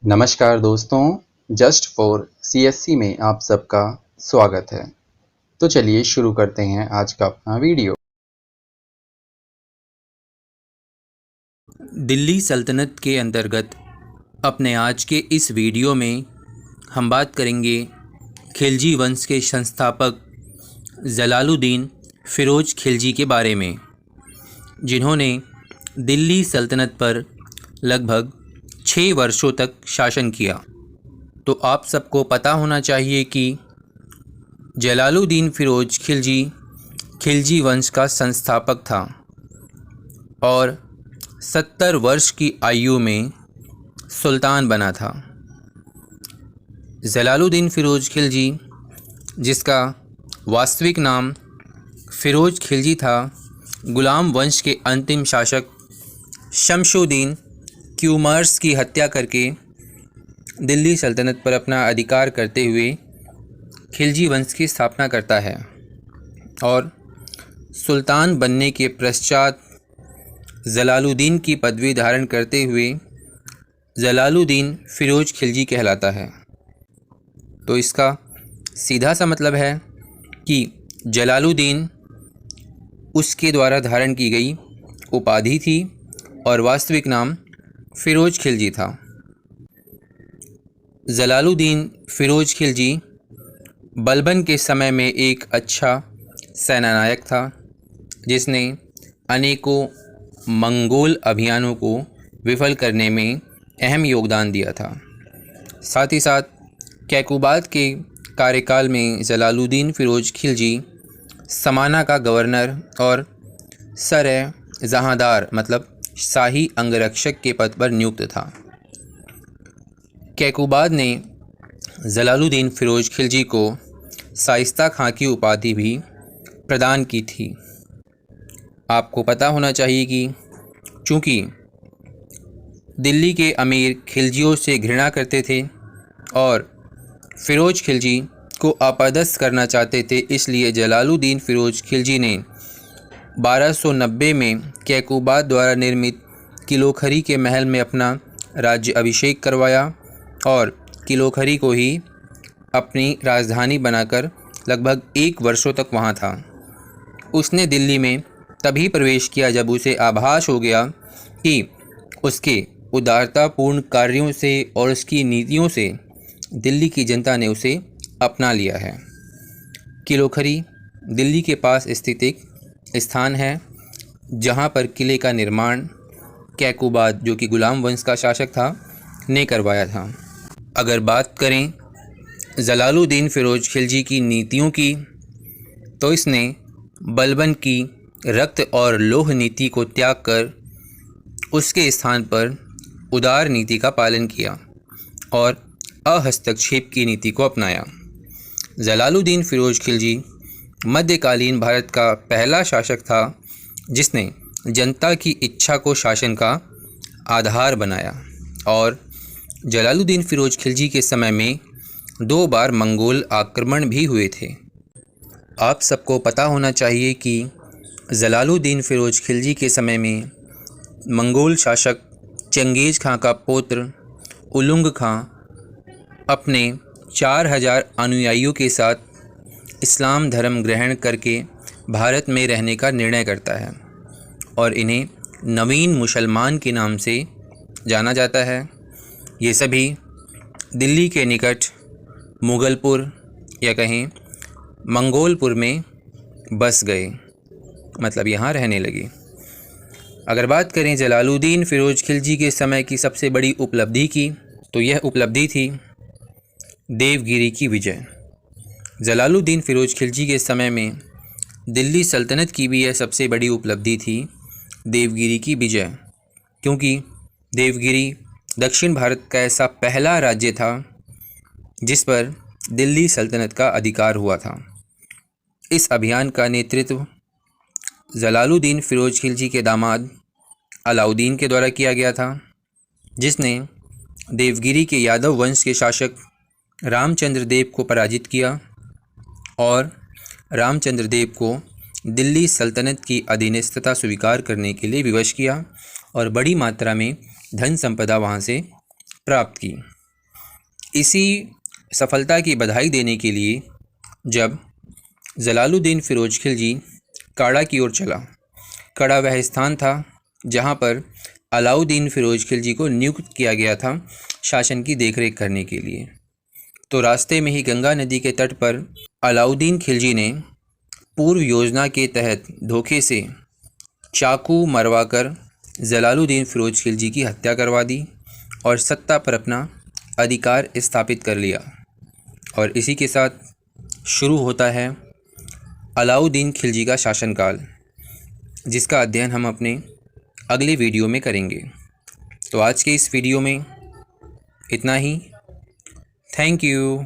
नमस्कार दोस्तों, just for CSC में आप सबका स्वागत है। तो चलिए शुरू करते हैं आज का अपना वीडियो। दिल्ली सल्तनत के अंतर्गत अपने आज के इस वीडियो में हम बात करेंगे खिलजी वंश के संस्थापक जलालुद्दीन फ़िरोज़ खिलजी के बारे में, जिन्होंने दिल्ली सल्तनत पर लगभग 6 वर्षों तक शासन किया। तो आप सबको पता होना चाहिए कि जलालुद्दीन फ़िरोज़ खिलजी खिलजी वंश का संस्थापक था और 70 वर्ष की आयु में सुल्तान बना था। जलालुद्दीन फ़िरोज़ खिलजी, जिसका वास्तविक नाम फ़िरोज़ खिलजी था, गुलाम वंश के अंतिम शासक शमशुद्दीन क्यूमर्स की हत्या करके दिल्ली सल्तनत पर अपना अधिकार करते हुए खिलजी वंश की स्थापना करता है और सुल्तान बनने के पश्चात जलालुद्दीन की पदवी धारण करते हुए जलालुद्दीन फ़िरोज़ खिलजी कहलाता है। तो इसका सीधा सा मतलब है कि जलालुद्दीन उसके द्वारा धारण की गई उपाधि थी और वास्तविक नाम फ़िरोज़ खिलजी था। जलालुद्दीन फ़िरोज़ खिलजी बलबन के समय में एक अच्छा सेनानायक था, जिसने अनेकों मंगोल अभियानों को विफल करने में अहम योगदान दिया था। साथ ही साथ कैकुबाद के कार्यकाल में जलालुद्दीन फ़िरोज़ खिलजी समाना का गवर्नर और सर जहांदार मतलब शाही अंगरक्षक के पद पर नियुक्त था। कैकुबाद ने जलालुद्दीन फ़िरोज़ खिलजी को शाइस्ता खां की उपाधि भी प्रदान की थी। आपको पता होना चाहिए कि चूँकि दिल्ली के अमीर खिलजियों से घृणा करते थे और फ़िरोज़ खिलजी को अपदस्थ करना चाहते थे, इसलिए जलालुद्दीन फ़िरोज़ खिलजी ने 1290 में कैकुबाद द्वारा निर्मित किलोखरी के महल में अपना राज्य अभिषेक करवाया और किलोखरी को ही अपनी राजधानी बनाकर लगभग 1 वर्षों तक वहाँ था। उसने दिल्ली में तभी प्रवेश किया जब उसे आभास हो गया कि उसके उदारतापूर्ण कार्यों से और उसकी नीतियों से दिल्ली की जनता ने उसे अपना लिया है। किलोखरी दिल्ली के पास स्थित एक स्थान है, जहाँ पर किले का निर्माण कैकुबाद, जो कि गुलाम वंश का शासक था, ने करवाया था। अगर बात करें जलालुद्दीन फ़िरोज़ खिलजी की नीतियों की, तो इसने बलबन की रक्त और लोह नीति को त्याग कर उसके स्थान पर उदार नीति का पालन किया और अहस्तक्षेप की नीति को अपनाया। जलालुद्दीन फ़िरोज़ खिलजी मध्यकालीन भारत का पहला शासक था जिसने जनता की इच्छा को शासन का आधार बनाया और जलालुद्दीन फ़िरोज़ खिलजी के समय में 2 बार मंगोल आक्रमण भी हुए थे। आप सबको पता होना चाहिए कि जलालुद्दीन फ़िरोज़ खिलजी के समय में मंगोल शासक चंगेज़ खां का पुत्र उलुग खां अपने 4000 अनुयायियों के साथ इस्लाम धर्म ग्रहण करके भारत में रहने का निर्णय करता है और इन्हें नवीन मुसलमान के नाम से जाना जाता है। ये सभी दिल्ली के निकट मुगलपुर या कहें मंगोलपुर में बस गए, मतलब यहाँ रहने लगे। अगर बात करें जलालुद्दीन फ़िरोज़ खिलजी के समय की सबसे बड़ी उपलब्धि की, तो यह उपलब्धि थी देवगिरी की विजय। जलालुद्दीन फ़िरोज़ खिलजी के समय में दिल्ली सल्तनत की भी यह सबसे बड़ी उपलब्धि थी देवगिरी की विजय, क्योंकि देवगिरी दक्षिण भारत का ऐसा पहला राज्य था जिस पर दिल्ली सल्तनत का अधिकार हुआ था। इस अभियान का नेतृत्व जलालुद्दीन फ़िरोज़ खिलजी के दामाद अलाउद्दीन के द्वारा किया गया था, जिसने देवगिरी के यादव वंश के शासक रामचंद्र देव को पराजित किया और रामचंद्र देव को दिल्ली सल्तनत की अधीनस्थता स्वीकार करने के लिए विवश किया और बड़ी मात्रा में धन संपदा वहाँ से प्राप्त की। इसी सफलता की बधाई देने के लिए जब जलालुद्दीन फ़िरोज़ खिलजी काड़ा की ओर चला, काड़ा वह स्थान था जहाँ पर अलाउद्दीन फ़िरोज़ खिलजी को नियुक्त किया गया था शासन की देखरेख करने के लिए। तो रास्ते में ही गंगा नदी के तट पर अलाउद्दीन खिलजी ने पूर्व योजना के तहत धोखे से चाकू मरवाकर जलालुद्दीन फ़िरोज़ खिलजी की हत्या करवा दी और सत्ता पर अपना अधिकार स्थापित कर लिया। और इसी के साथ शुरू होता है अलाउद्दीन खिलजी का शासनकाल, जिसका अध्ययन हम अपने अगले वीडियो में करेंगे। तो आज के इस वीडियो में इतना ही। Thank you.